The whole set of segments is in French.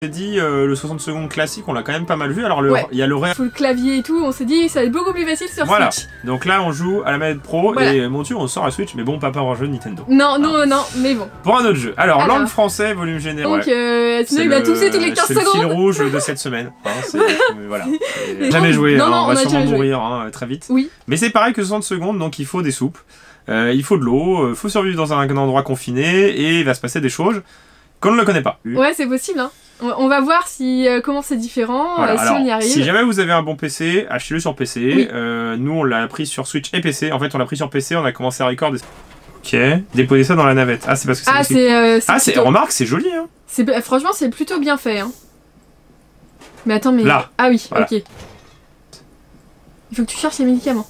J'ai dit le 60 secondes classique, on l'a quand même pas mal vu. Alors il y a le le clavier et tout, on s'est dit ça va être beaucoup plus facile sur Switch. Donc là on joue à la manette pro et mon Dieu on sort la Switch, mais bon papa en jeu Nintendo. Non, mais bon. Pour un autre jeu. Alors langue français, volume général. Donc sinon il va tousser tous les 15 secondes. C'est le fil rouge de cette semaine. Voilà. Jamais joué, non, on va sûrement jamais mourir très vite. Oui. Mais c'est pareil que 60 secondes, donc il faut des soupes, il faut de l'eau, il faut survivre dans un endroit confiné et il va se passer des choses qu'on ne le connaît pas. Ouais, c'est possible, hein. On va voir si comment c'est différent, voilà, si alors, on y arrive. Si jamais vous avez un bon PC, achetez-le sur PC. Oui. Nous, on l'a pris sur Switch et PC. En fait, on l'a pris sur PC, on a commencé à record. Ok, déposez ça dans la navette. Ah, c'est parce que c'est plutôt... remarque, c'est joli, hein. Franchement, c'est plutôt bien fait, hein. Mais attends, mais... Là. Ah oui, voilà. Ok. Il faut que tu cherches les médicaments.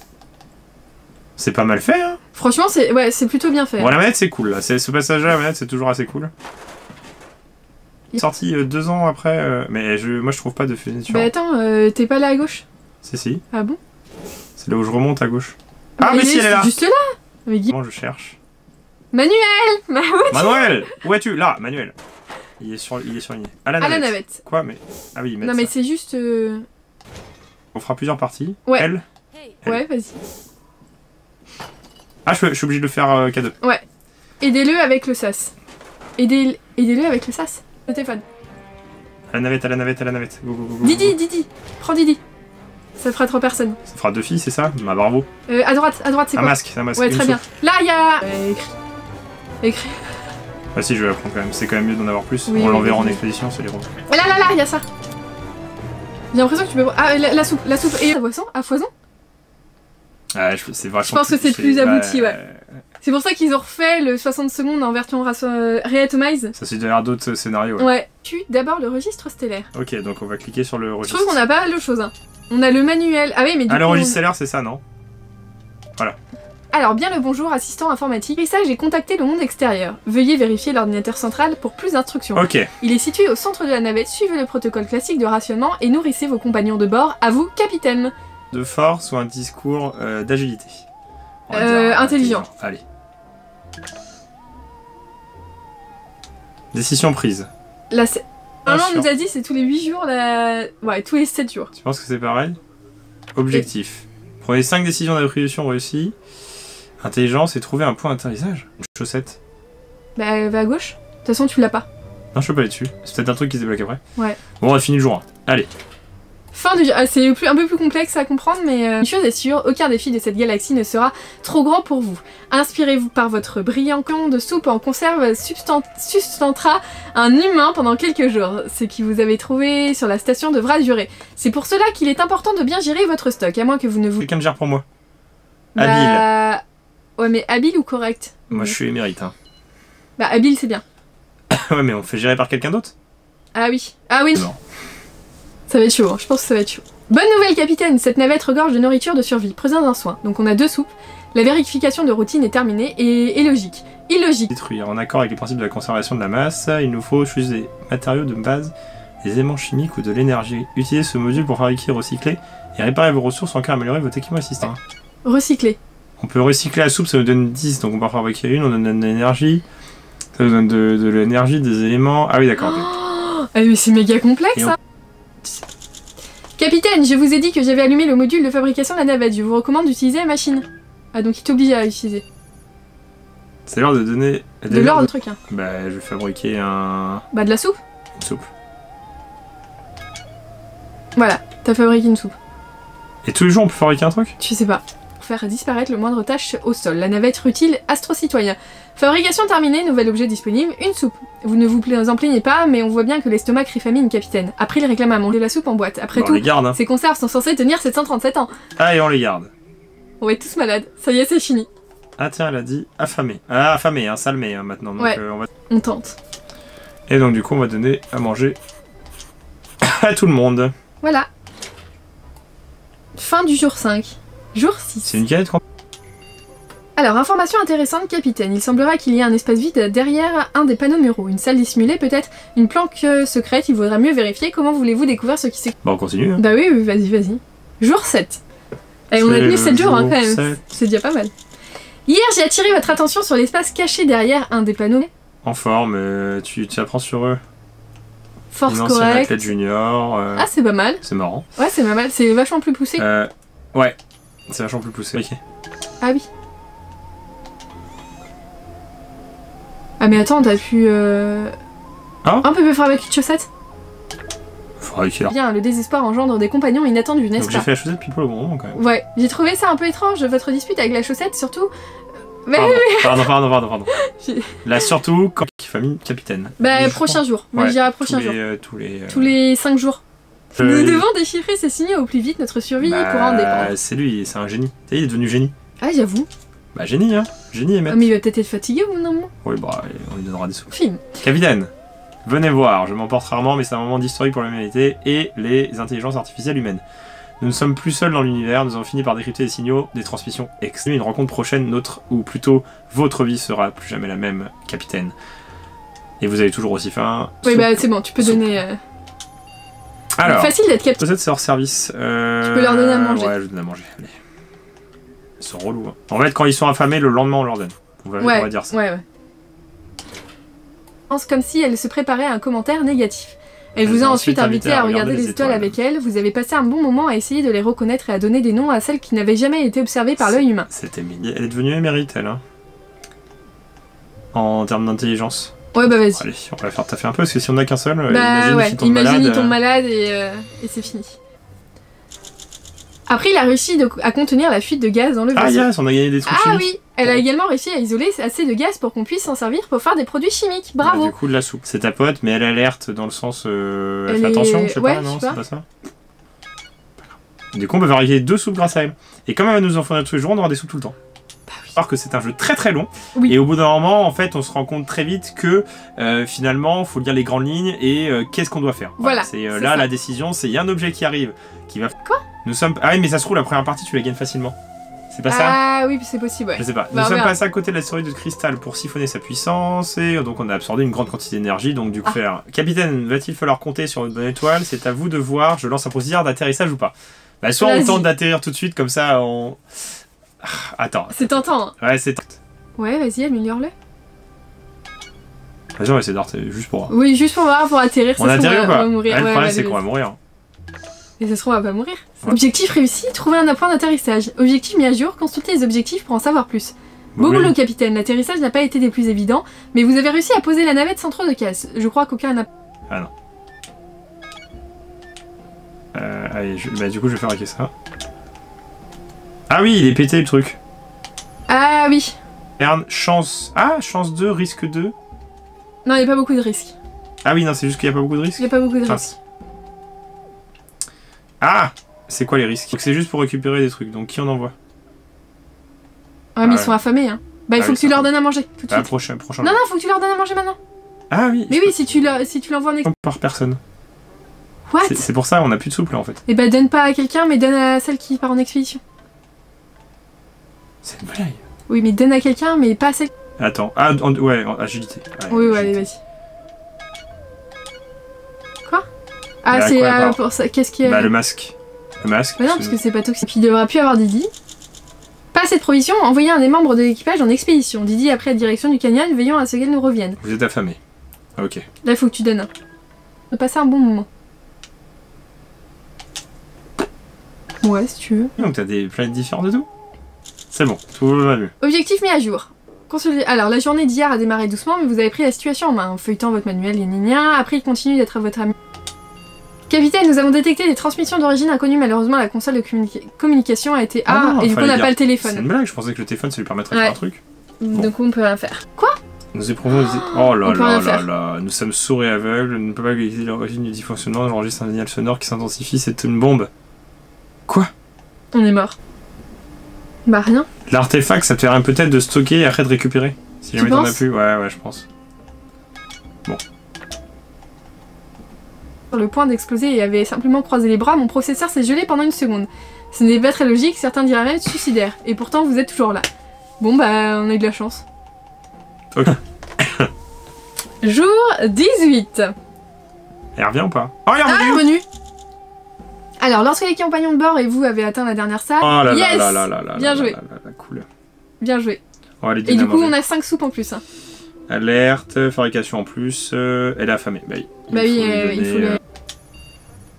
C'est pas mal fait, hein. Franchement, c'est plutôt bien fait. Bon, la manette, c'est cool, là. Ce passage-là, la manette, c'est toujours assez cool. Sorti 2 ans après, mais moi je trouve pas de finition. Bah attends, t'es pas là à gauche? Si. Ah bon? C'est là où je remonte à gauche. Ah mais si elle est là! Juste là! Mais comment je cherche? Manuel! Manuel! Où es-tu? Là, Manuel! Il est surligné. À la navette. Quoi mais... Ah oui, non mais c'est juste... On fera plusieurs parties. Ouais. Elle. Ouais, vas-y. Ah je suis obligé de le faire K2. Ouais. Aidez-le avec le sas. Aidez-le avec le sas. Le téléphone. À la navette. Go. Didi. Prends Didi. Ça fera 3 personnes. Ça fera 2 filles, c'est ça? Bah bravo. À droite, c'est quoi? Un masque. Ouais, très bien. Là, il y a... écrit. Bah si, je vais la prendre quand même. C'est quand même mieux d'en avoir plus. Oui, on l'enverra en expédition, c'est les roses. Là, il y a ça. J'ai l'impression que tu peux... Ah, la soupe. Et à foison. Ah, c'est vachement... Je pense que c'est plus abouti, ouais. C'est pour ça qu'ils ont refait le 60 secondes en version réatomise. Ça c'est d'ailleurs d'autres scénarios. Ouais. Tue d'abord le registre stellaire. Ok, donc on va cliquer sur le registre. Je trouve qu'on a pas mal de choses. Hein. On a le manuel. Ah oui, mais du coup... le registre stellaire, c'est ça, non? Voilà. Alors, bien le bonjour, assistant informatique. Et ça, j'ai contacté le monde extérieur. Veuillez vérifier l'ordinateur central pour plus d'instructions. Ok. Il est situé au centre de la navette. Suivez le protocole classique de rationnement et nourrissez vos compagnons de bord. À vous, capitaine. De force ou un discours d'agilité? Intelligent. Allez. Décision prise. Là, c'est... on nous a dit c'est tous les 8 jours, là... Ouais, tous les 7 jours. Tu penses que c'est pareil? Objectif. Prenez 5 décisions d'attribution réussies. Intelligence et trouver un point d'atterrissage. Une chaussette. Bah, va à gauche. De toute façon, tu l'as pas. Non, je peux pas aller dessus. C'est peut-être un truc qui se débloque après. Ouais. Bon, on a fini le jour 1. Allez. Fin du jeu. C'est un peu plus complexe à comprendre, mais une chose est sûre, aucun défi de cette galaxie ne sera trop grand pour vous. Inspirez-vous par votre brillant camp de soupe en conserve sustentera un humain pendant quelques jours. Ce qui vous avez trouvé sur la station devra durer. C'est pour cela qu'il est important de bien gérer votre stock, à moins que vous ne vous... Quelqu'un me gère pour moi. Habile. Ouais, mais habile ou correct? Moi, je suis émérite, hein. Bah, habile, c'est bien. Ouais, mais on fait gérer par quelqu'un d'autre? Ah oui. Ah oui. Non. Ça va être chaud, hein. Je pense que ça va être chaud. Bonne nouvelle, capitaine, cette navette regorge de nourriture de survie. Prenez-en soin. Donc on a 2 soupes. La vérification de routine est terminée et logique. Illogique. Détruire. En accord avec les principes de la conservation de la masse, il nous faut choisir des matériaux de base, des éléments chimiques ou de l'énergie. Utilisez ce module pour fabriquer, recycler et réparer vos ressources en cas d'améliorer votre équipement assistant. Recycler. On peut recycler la soupe, ça nous donne 10, donc on peut en fabriquer une, on donne de l'énergie. Ça nous donne de l'énergie, des éléments... Ah oui, d'accord. Oh, mais c'est méga complexe, ça. Capitaine, je vous ai dit que j'avais allumé le module de fabrication de la navette. Je vous recommande d'utiliser la machine. Ah, donc il t'oblige à l'utiliser. C'est l'heure de donner... De l'or de truc, hein. Bah, je vais fabriquer un... Bah, de la soupe. Une soupe. Voilà, t'as fabriqué une soupe. Et tous les jours, on peut fabriquer un truc? Je sais pas. Faire disparaître le moindre tâche au sol. La navette utile astro-citoyen. Fabrication terminée, nouvel objet disponible, une soupe. Vous ne vous en plaignez pas, mais on voit bien que l'estomac crie famine, capitaine. Après, il réclame à manger de la soupe en boîte. Après tout, hein. Ces conserves sont censées tenir 737 ans. Ah, et on les garde. On va être tous malades. Ça y est, c'est fini. Ah tiens, elle a dit affamé. Ah, affamé, hein, salmé hein, maintenant. Donc, ouais, on tente. Et donc du coup, on va donner à manger à tout le monde. Voilà. Fin du jour 5. Jour 6. C'est une galette qu'on... Alors, information intéressante, capitaine. Il semblera qu'il y ait un espace vide derrière un des panneaux muraux. Une salle dissimulée, peut-être une planque secrète. Il vaudra mieux vérifier. Comment voulez-vous découvrir ce qui s'est... Bah, on continue. Hein. Bah oui, vas-y. Jour 7. Et on a tenu 7 jours, hein, quand même. C'est déjà pas mal. Hier, j'ai attiré votre attention sur l'espace caché derrière un des panneaux. En forme, tu apprends sur eux. Force Une ancienne correcte. athlète junior. Ah, c'est pas mal. C'est marrant. Ouais, c'est pas mal. C'est vachement plus poussé. Ouais, c'est vachement plus poussé. Ok. Ah oui. Ah mais attends, t'as pu... Ah un peu plus fort avec une chaussette. Faudrait qu'il a... Bien, le désespoir engendre des compagnons inattendus, n'est-ce Donc j'ai pas? fait la chaussette pile pour le bon moment quand même. Ouais, j'ai trouvé ça un peu étrange, votre dispute avec la chaussette, surtout... Mais Pardon. J'ai- Là surtout, quand famille capitaine. Bah, Je prochain pense. jour. Moi, Ouais, je dirais prochain jour. tous les... Tous les 5 jours. Nous devons déchiffrer ces signaux au plus vite, notre survie pourra en dépendre. C'est lui, c'est un génie. Tu sais, il est devenu génie. Ah, j'avoue. Bah génie, hein. Génie et Ah, maître. mais il va peut-être être fatigué ou non? Oui, bah, on lui donnera des sous. Film. Capitaine, venez voir, je m'emporte rarement, mais c'est un moment d'historique pour l'humanité et les intelligences artificielles humaines. Nous ne sommes plus seuls dans l'univers, nous avons fini par décrypter des signaux, des transmissions extrêmes. Une rencontre prochaine, notre, ou plutôt votre vie sera plus jamais la même, capitaine. Et vous avez toujours aussi faim. Oui, Soupe. bah, c'est bon, tu peux donner... Alors, Facile d'être capitaine. peut-être c'est hors service. Tu peux leur donner à manger. Ouais, je donne à manger, allez. Ils sont relous. Hein. En fait, quand ils sont affamés, le lendemain, on leur donne. On va dire ça. Ouais. pense comme si elle se préparait à un commentaire négatif. Elle vous a ensuite invité à regarder les étoiles avec elle, vous avez passé un bon moment à essayer de les reconnaître et à donner des noms à celles qui n'avaient jamais été observées par l'œil humain. C'était mignon. Elle est devenue émérite, elle. Hein. En termes d'intelligence. Ouais, bah vas-y. Allez, on va la faire taffer un peu, parce que si on n'a qu'un seul, Bah ouais, il tombe imagine malade. il tombe malade et c'est fini. Après, il a réussi à contenir la fuite de gaz dans le vaisseau. Ah yes, on a gagné des trucs Ah chimiques. oui, elle a également réussi à isoler assez de gaz pour qu'on puisse s'en servir pour faire des produits chimiques. Bah, Bravo. du coup, de la soupe. C'est ta pote, mais elle alerte dans le sens... elle Elle fait est- attention, je sais ouais, pas, je non, sais c'est pas. pas ça. Du coup, on peut fabriquer 2 soupes grâce à elle. Et comme elle va nous en fournir tous les jours, on aura des soupes tout le temps. Bah oui. Alors que c'est un jeu très très long. Oui. Et au bout d'un moment, en fait, on se rend compte très vite que finalement, faut lire les grandes lignes et qu'est-ce qu'on doit faire. Voilà, C'est c'est là ça. la décision, c'est il y a un objet qui arrive, qui va. Quoi? Nous sommes. Ah oui, mais ça se trouve la première partie, tu la gagnes facilement. C'est pas ça? Ah oui, c'est possible, ouais. Je sais pas. Bah, Nous on sommes verra. passés à côté de l'astéroïde de cristal pour siphonner sa puissance et donc on a absorbé une grande quantité d'énergie. Donc du coup, faire. Capitaine, va-t-il falloir compter sur une bonne étoile? C'est à vous de voir. Je lance un procédure d'atterrissage ou pas? Bah, soit on Vas-y. tente d'atterrir tout de suite, comme ça on. Ah, attends. C'est tentant, hein. Ouais, c'est. Ouais, vas-y, améliore-le. Vas-y, on va essayer d'atterrir juste pour voir. Oui, juste pour voir, pour atterrir, ça On se trouve, atterrit ou on pas? va mourir. Ouais, le Ouais, problème, vas-y, c'est qu'on va vas-y. mourir. Et ça se trouve, on va pas mourir. Ouais. Objectif réussi, trouver un point d'atterrissage. Objectif mis à jour, consultez les objectifs pour en savoir plus. Beau Oui. boulot, capitaine. L'atterrissage n'a pas été des plus évidents, mais vous avez réussi à poser la navette sans trop de casse. Je crois qu'aucun n'a... Ah non. Allez, bah, du coup, je vais fabriquer ça. Ah oui, il est pété le truc. Ah oui. Merde, chance. Ah, chance 2, risque 2. Non, il n'y a pas beaucoup de risques. Ah oui, non, c'est juste qu'il n'y a pas beaucoup de risques. Il n'y a pas beaucoup de risques. Mince. Ah, c'est quoi les risques? Donc c'est juste pour récupérer des trucs. Donc qui on envoie? Ah, mais Ouais. ils sont affamés, hein. Bah, il Ah faut oui, que tu ça leur va. donnes à manger, tout de Ah, suite. prochain. Non, non, faut que tu leur donnes à manger maintenant. Ah oui. Mais oui, si tu l'envoies en ex... Par personne. What? C'est pour ça, on a plus de soupe là en fait. Eh bah, donne pas à quelqu'un, mais donne à celle qui part en expédition. C'est une blague. Oui, mais donne à quelqu'un, mais pas à celle... Attends. Ouais, agilité. Allez, Oui, allez, agilité. vas-y. Quoi? Ah, Bah, c'est quoi, à part pour ça. Qu'est-ce qui est... Bah le masque. Le masque. Bah non, parce que c'est pas toxique. Puis il devra plus avoir Didi. Pas assez de provisions, envoyez un des membres de l'équipage en expédition. Didi a pris la direction du canyon, veillons à ce qu'elle nous revienne. Vous êtes affamé. Ok. Là, il faut que tu donnes un. On va passer un bon moment. Ouais, si tu veux. Donc t'as des planètes différentes et tout? C'est bon, tout va mieux. Objectif mis à jour. Alors, la journée d'hier a démarré doucement, mais vous avez pris la situation en main. En feuilletant votre manuel, après il continue d'être votre ami. Capitaine, nous avons détecté des transmissions d'origine inconnue. Malheureusement, la console de communication a été... non, et du coup, on fallait n'a dire- pas le C'est téléphone. une blague, je pensais que le téléphone ça lui permettrait de Ouais. faire un truc. Donc on peut rien faire. Quoi? Nous éprouvons... Oh là on peut là rien là faire. là, nous sommes sourds et aveugles, nous ne pouvons pas utiliser l'origine du dysfonctionnement, j'enregistre un signal sonore qui s'intensifie, c'est une bombe. Quoi? On est mort. Bah rien. L'artefact, ça te permet peut-être de stocker et après de récupérer. Si Tu jamais t'en as penses plus, ouais, je pense. Sur le point d'exploser et avait simplement croisé les bras, mon processeur s'est gelé pendant une seconde. Ce n'est pas très logique, certains diraient même suicidaire. Et pourtant, vous êtes toujours là. Bon bah, on a eu de la chance. Ok. Jour 18. Elle revient ou pas? Oh, elle est Ah, revenue! revenu. Alors, lorsque les compagnons de bord et vous avez atteint la dernière salle, Oh là yes, là là là là là bien là joué. là là là, cool. Bien joué. On va les Et du donner à coup, manger. on a 5 soupes en plus. Hein. Alerte, fabrication en plus, elle est affamée. Bah oui, Bah oui, lui il faut donner, le...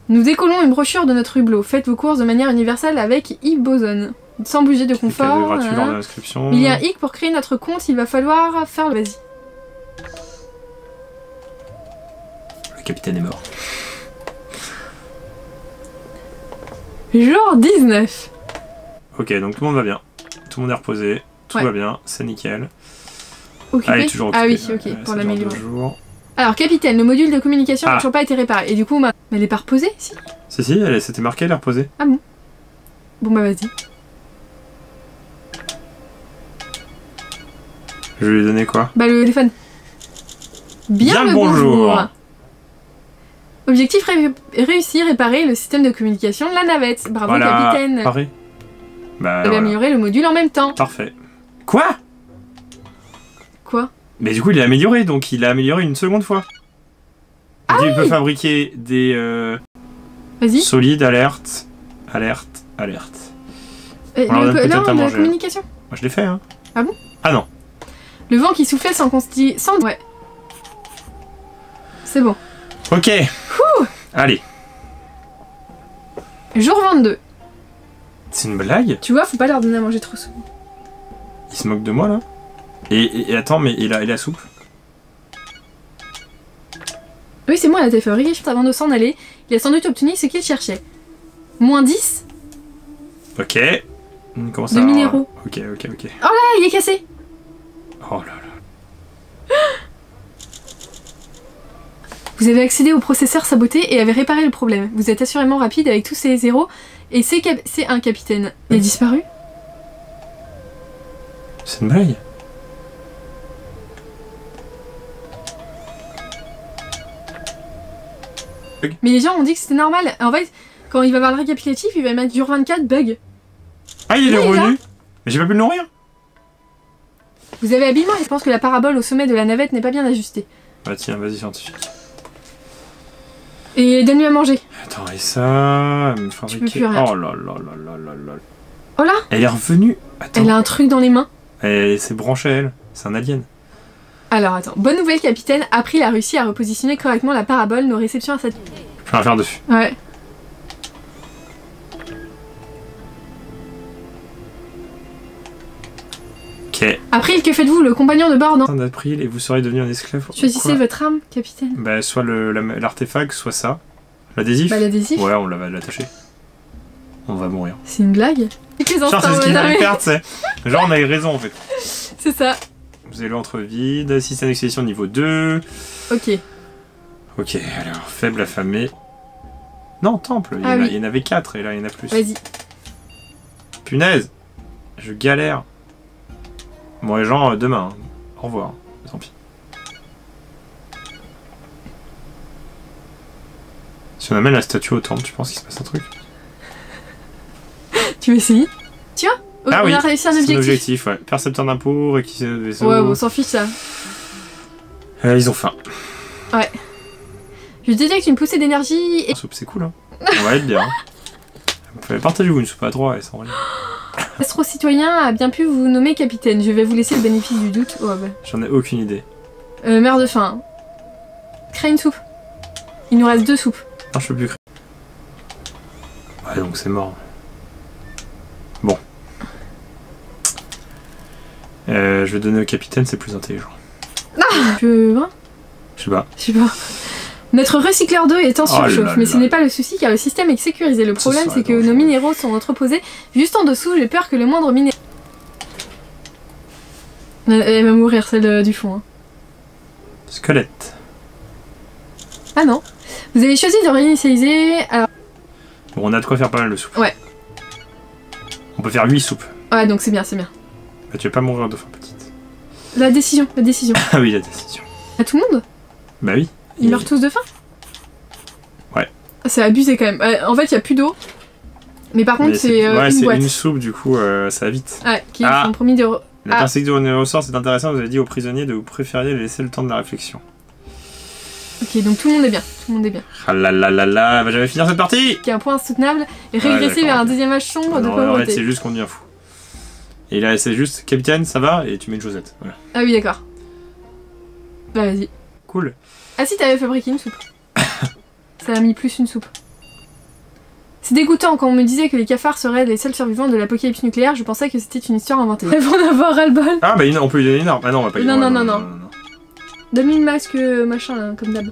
Nous décollons une brochure de notre hublot. Faites vos courses de manière universelle avec e-boson. Sans budget de cadeau confort. gratuit lors de l'inscription. Il y a un hic pour créer notre compte, il va falloir faire le... Vas-y. Le capitaine est mort. Jour 19. Ok, donc tout le monde va bien. Tout le monde est reposé. Tout Ouais. va bien, c'est nickel. Occupé. Ah, elle est toujours occupée. Ah oui, Ouais, ok, ouais, pour ça dure l'améliorer. 2 jours. Alors, capitaine, le module de communication n'a Ah. toujours pas été réparé. Et du coup, mais elle est pas reposée, si? Si, elle s'était marquée, elle est reposée. Bon, bah vas-y. Je vais lui donner quoi? Bah, le téléphone. Bien le bonjour. Objectif réussi, réparer le système de communication de la navette. Bravo, Voilà, capitaine. pareil. Bah, Vous avez voilà. amélioré le module en même temps. Parfait. Quoi? Quoi? Mais du coup, il est amélioré, donc il a amélioré une seconde fois. Il peut fabriquer des Vas-y. solides, alerte. On leur donne Là, peut-être à la manger. communication. Moi, je l'ai fait, hein. Ah bon? Ah non. Le vent qui soufflait sans... Ouais. C'est bon. Ok. Allez. Jour 22. C'est une blague? Tu vois, faut pas leur donner à manger trop souvent. Il se moque de moi, là? Et attends, mais et la soupe? Oui, c'est moi, elle a été fabriquée juste avant de s'en aller. Il a sans doute obtenu ce qu'il cherchait. Moins 10. Ok. Comment ça? De minéraux. Ok. Ah, il est cassé. Oh là là. Vous avez accédé au processeur saboté et avez réparé le problème. Vous êtes assurément rapide avec tous ces zéros. Et c'est un capitaine. Il a disparu? C'est une blague? Mais les gens ont dit que c'était normal. En fait, quand il va voir le récapitulatif, il va mettre jour 24 bug. Ah, il est Oui, revenu? là. Mais j'ai pas pu le nourrir? Vous avez habilement et je pense que la parabole au sommet de la navette n'est pas bien ajustée. Bah tiens, vas-y, scientifique. Et donne-lui à manger. Attends, et ça... me peux fabriquer... plus rien. Oh là là là là là là. Oh là, Elle est revenue. Attends. elle a un truc dans les mains. Elle s'est branchée à elle. C'est un alien. Alors attends, bonne nouvelle capitaine, April a réussi à repositionner correctement la parabole, nos réceptions à cette... Je peux rien faire dessus. Ouais. Ok. April, que faites-vous? Le compagnon de bord, non? Fin d'avril et vous serez devenu un esclave. Choisissez Quoi? votre arme, capitaine. Bah soit l'artefact, soit ça. L'adhésif. Bah l'adhésif, Ouais, on va l'attacher. On va mourir. c'est une blague. Quelques Genre, instants, c'est ce ouais, qu'il non, fallait mais- faire, tu sais. Genre, on avait raison en fait. C'est ça. Vous avez l'entre vide, système d'expédition niveau 2. Ok. Ok, alors, faible affamé. Non, temple, Ah oui. il y en avait 4 et là il y en a plus. Vas-y. Punaise, je galère. Bon, les gens, demain. Hein. Au revoir. Tant pis. Si on amène la statue au temple, tu penses qu'il se passe un truc? Tu veux essayer? Tu vois? Ah on oui, a réussi un c'est objectif. un objectif, ouais. Percepteur d'impôts, réquisitionnaire de vaisseau. Ouais, bon, on s'en fiche ça. Ils ont faim. Je détecte une poussée d'énergie et... La soupe, c'est cool, hein. On va être bien. Partagez-vous une soupe à 3 et sans rien. Astro-citoyen a bien pu vous nommer capitaine. Je vais vous laisser le bénéfice du doute. Oh, bah. J'en ai aucune idée. Meurs de faim. Crée une soupe. Il nous reste 2 soupes. Non, je peux plus créer. Ouais, donc c'est mort. Bon. Je vais donner au capitaine, c'est plus intelligent. Je... Hein? Je sais pas. Je sais pas. Notre recycleur d'eau est en Oh surchauffe, là mais ce là. n'est pas le souci car le système est sécurisé. Le problème serait c'est que dangereux. nos minéraux sont entreposés juste en dessous. J'ai peur que le moindre minéral... Elle va mourir celle du fond. Hein. Squelette. Ah non. Vous avez choisi de réinitialiser... Alors... Bon, on a de quoi faire pas mal de soupe. Ouais. On peut faire 8 soupes. Ouais, donc c'est bien, c'est bien. Bah, tu vas pas mourir de faim, petite. La décision, la décision. Ah oui, la décision. À tout le monde? Bah oui. Ils meurent tous de faim? Ouais. Ah, c'est abusé quand même. En fait, il y a plus d'eau. Mais par contre, Mais c'est ouais, une c'est boîte. une soupe, du coup, ça va vite. Ouais, qui Ah. ont promis de... La Ah. perspective du ressort, c'est intéressant. Vous avez dit aux prisonniers de vous préfériez laisser le temps de la réflexion. Ok, donc tout le monde est bien. Tout le monde est bien. Ah là là là là, elle va jamais finir cette partie. Qui est un point insoutenable et régresser d'accord, vers un ok. deuxième âge sombre de Non, en fait, pauvreté. c'est juste qu'on devient fou. Et là, c'est juste, capitaine, ça va? Et tu mets une Josette. Voilà. Ah oui, d'accord. Bah vas-y. Cool. Ah si, t'avais fabriqué une soupe. Ça a mis plus une soupe. C'est dégoûtant, quand on me disait que les cafards seraient les seuls survivants de l'apocalypse nucléaire, je pensais que c'était une histoire inventée. Ils vont en avoir ras-le-bol. Ah bah on peut lui donner une arme. Ah non, on va pas lui donner. Non. Donne-lui le masque machin là, comme d'hab.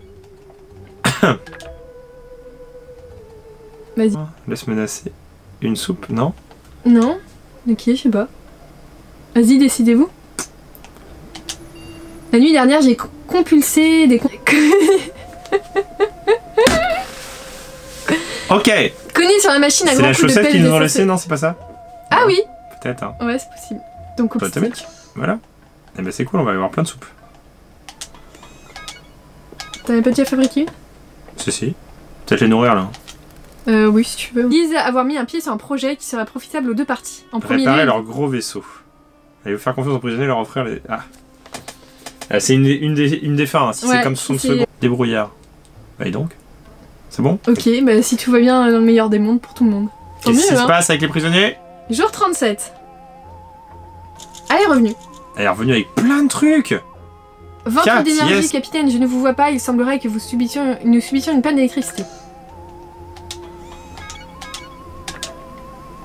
Vas-y. Laisse menacer. Une soupe, non? Non. De qui, je sais pas. Vas-y, décidez-vous. La nuit dernière, j'ai compulsé des... Ok. Cogné sur la machine à C'est grands la coups de chaussette pelle qu'ils nous ont défoncée. laissé, non? C'est pas ça? Ah oui. Peut-être, hein. Ouais, c'est possible. Donc au Atomique. Voilà. Eh ben c'est cool, on va avoir plein de soupes. T'en avais pas déjà fabriqué une? Si. Peut-être les nourrir là. Oui, si tu veux. Ils disent avoir mis un pied sur un projet qui serait profitable aux deux parties. En premier Réparer lieu, leur gros vaisseau. Allez vous faire confiance aux prisonniers, leur offrir les... Ah, c'est une des fins, hein. Si Ouais, c'est comme son si second. Débrouillard. Bah et donc? C'est bon? Ok, bah si tout va bien dans le meilleur des mondes pour tout le monde. Tant Qu'est-ce qui mieux, se hein. passe avec les prisonniers? Jour 37. Allez, revenu. Elle est revenue avec plein de trucs. Ventre 4, d'énergie, yes. capitaine, je ne vous vois pas, il semblerait que nous subissions une panne d'électricité.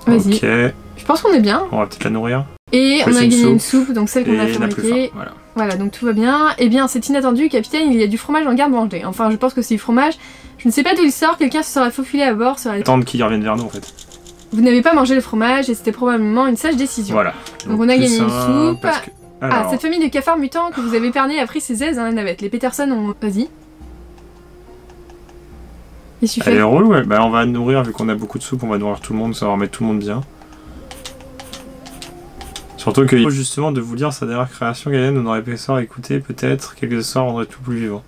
Vas-y. Ok, Je pense qu'on est bien. on va peut-être la nourrir. Et on a Plus une gagné une soupe. soupe, donc celle qu'on a Et n'a plus fabriquée. faim, voilà. Voilà, donc tout va bien. Eh bien, c'est inattendu, capitaine, il y a du fromage en garde-manger. Enfin, je pense que c'est du fromage. Je ne sais pas d'où il sort, quelqu'un se serait faufilé à bord. Attendre qu'ils reviennent vers nous en fait. Vous n'avez pas mangé le fromage et c'était probablement une sage décision. Voilà. Donc on a plus gagné une un, soupe. parce que- Ah, Alors, cette famille de cafards mutants que vous avez épargné a pris ses aises dans la navette. Les Peterson ont... Vas-y. Il suffit. elle est relou, ouais. Bah on va nourrir, vu qu'on a beaucoup de soupe, on va nourrir tout le monde, ça va remettre tout le monde bien. Surtout que justement de vous dire sa dernière création, Gaëlle, on aurait pu écouter peut-être quelques histoires rendraient tout plus vivant.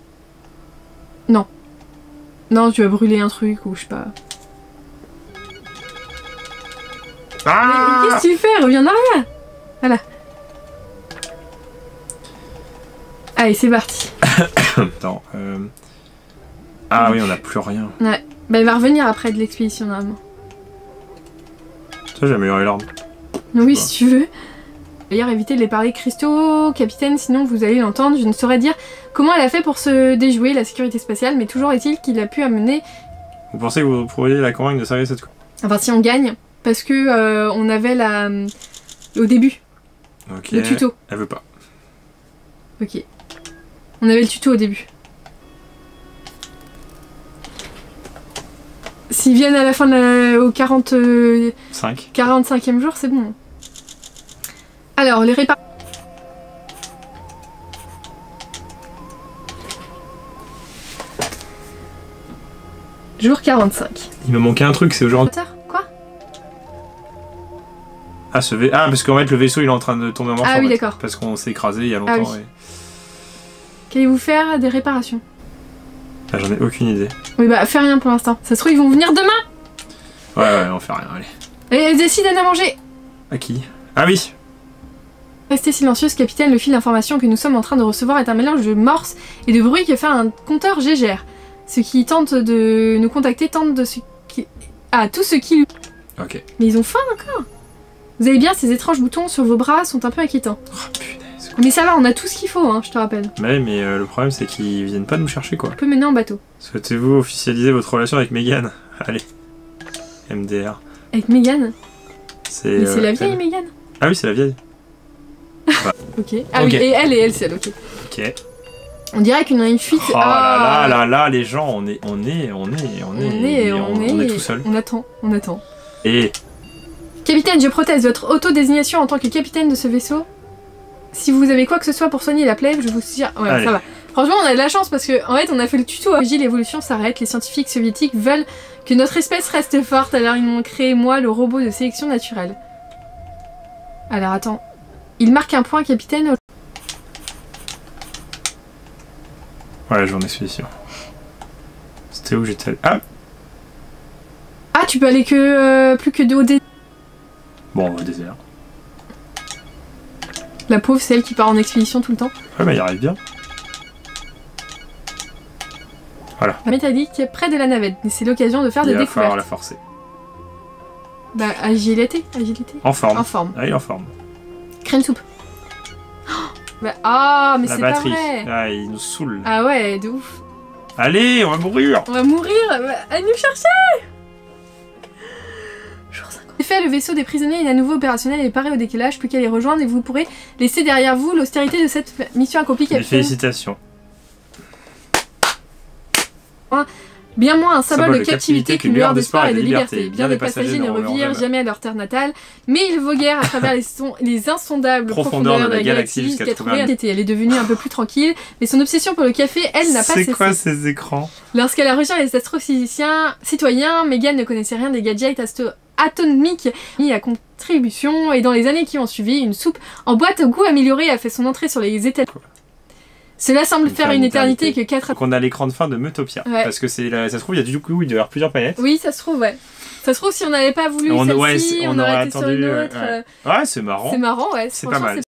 Non, tu vas brûler un truc ou je sais pas. Ah Mais qu'est-ce que tu fais? Reviens en arrière. Voilà. Allez, c'est parti. Attends, Ah oui, on n'a plus rien. Ouais. Bah, il va revenir après de l'expédition, normalement. Ça, j'ai amélioré l'arme. Oui, Ouais. si tu veux. D'ailleurs, évitez de les parler cristaux, capitaine, sinon vous allez l'entendre. Je ne saurais dire comment elle a fait pour se déjouer la sécurité spatiale, mais toujours est-il qu'il a pu amener... Vous pensez que vous pourriez la convaincre de s'arrêter cette... Enfin, si on gagne, parce que on avait la... Au début, Ok. le tuto. Elle veut pas. Ok. On avait le tuto au début. S'ils viennent à la fin de au 5. 45e jour, c'est bon. Alors, les réparations. Jour 45. Il me manquait un truc, c'est aujourd'hui... Quoi? Ah, parce qu'en fait, le vaisseau, il est en train de tomber en morceaux. Ah oui, en fait. d'accord. Parce qu'on s'est écrasé il y a longtemps. Ah oui. Et... Qu'allez-vous faire? Des réparations? Ah, j'en ai aucune idée. Oui, bah, fais rien pour l'instant. Ça se trouve, ils vont venir demain! Ouais, on fait rien, allez. Et décide à manger! À qui? Ah oui. Restez silencieuse, capitaine. Le fil d'information que nous sommes en train de recevoir est un mélange de morse et de bruit que fait un compteur Gégère. Ceux qui tentent de nous contacter tentent de ce qui... Ah, tout ce qui... Ok. Mais ils ont faim encore! Vous avez bien, ces étranges boutons sur vos bras sont un peu inquiétants. Oh punaise. Mais ça va, on a tout ce qu'il faut, hein, je te rappelle. Mais le problème, c'est qu'ils viennent pas nous chercher, quoi. On peut mener en bateau. Souhaitez-vous officialiser votre relation avec Megan? Allez. MDR. Avec Megan? C'est... Mais c'est la vieille elle. Megan? Ah oui, c'est la vieille. Ok. Ah Ok. oui, et elle, c'est elle, ok. Ok. On dirait qu'on a une fuite. Oh là, les gens, on est tout seul. On attend. Et Capitaine, je proteste votre auto-désignation en tant que capitaine de ce vaisseau. Si vous avez quoi que ce soit pour soigner la plèbe, je vous suggère... Ouais, Allez. ça va. Franchement, on a de la chance parce que, en fait, on a fait le tuto. L'évolution s'arrête. Les scientifiques soviétiques veulent que notre espèce reste forte. Alors, ils m'ont créé, moi, le robot de sélection naturelle. Alors, attends. Il marque un point, capitaine. voilà, journée expédition. C'était où j'étais allé... Ah Ah, tu peux aller que plus que de haut dé... bon, au désert. La pauvre, c'est elle qui part en expédition tout le temps. Ouais, bah il arrive bien. Voilà. La métallique près de la navette. Mais c'est l'occasion de faire Il des va falloir découvertes. la forcer. Bah, agilité. En forme. En forme. Ah, il est en forme. Crème soupe. Bah, ah, mais La c'est pas batterie. vrai. Ah, il nous saoule. Ah ouais, de ouf. Allez, on va mourir. On va mourir. Allez nous chercher. Jour 50. En effet, le vaisseau des prisonniers est à nouveau opérationnel et paré au décalage, plus qu'à les rejoindre et vous pourrez laisser derrière vous l'austérité de cette mission accomplie. Les félicitations. Bien moins un symbole de captivité qu'une lueur d'espoir et de liberté. Bien des passagers ne revirent jamais à leur terre natale, mais ils voguèrent à travers les insondables profondeurs de la galaxie jusqu'à trouver un été. Elle est devenue un peu plus tranquille, mais son obsession pour le café, elle, n'a pas cessé. C'est quoi ces écrans? Lorsqu'elle a rejoint les astrophysiciens citoyens, Megan ne connaissait rien des gadgets atomiques mis à contribution, et dans les années qui ont suivi, une soupe en boîte au goût amélioré a fait son entrée sur les étals. Cela semble faire une éternité que 4... Donc on a l'écran de fin de Meutopia. Ouais. Parce que ça se trouve, il y a du coup, il doit y avoir plusieurs planètes. Oui, ça se trouve, ouais. Ça se trouve, si on n'avait pas voulu celle-ci, on aurait été sur une autre. Ouais, c'est marrant. C'est marrant, ouais. C'est pas mal.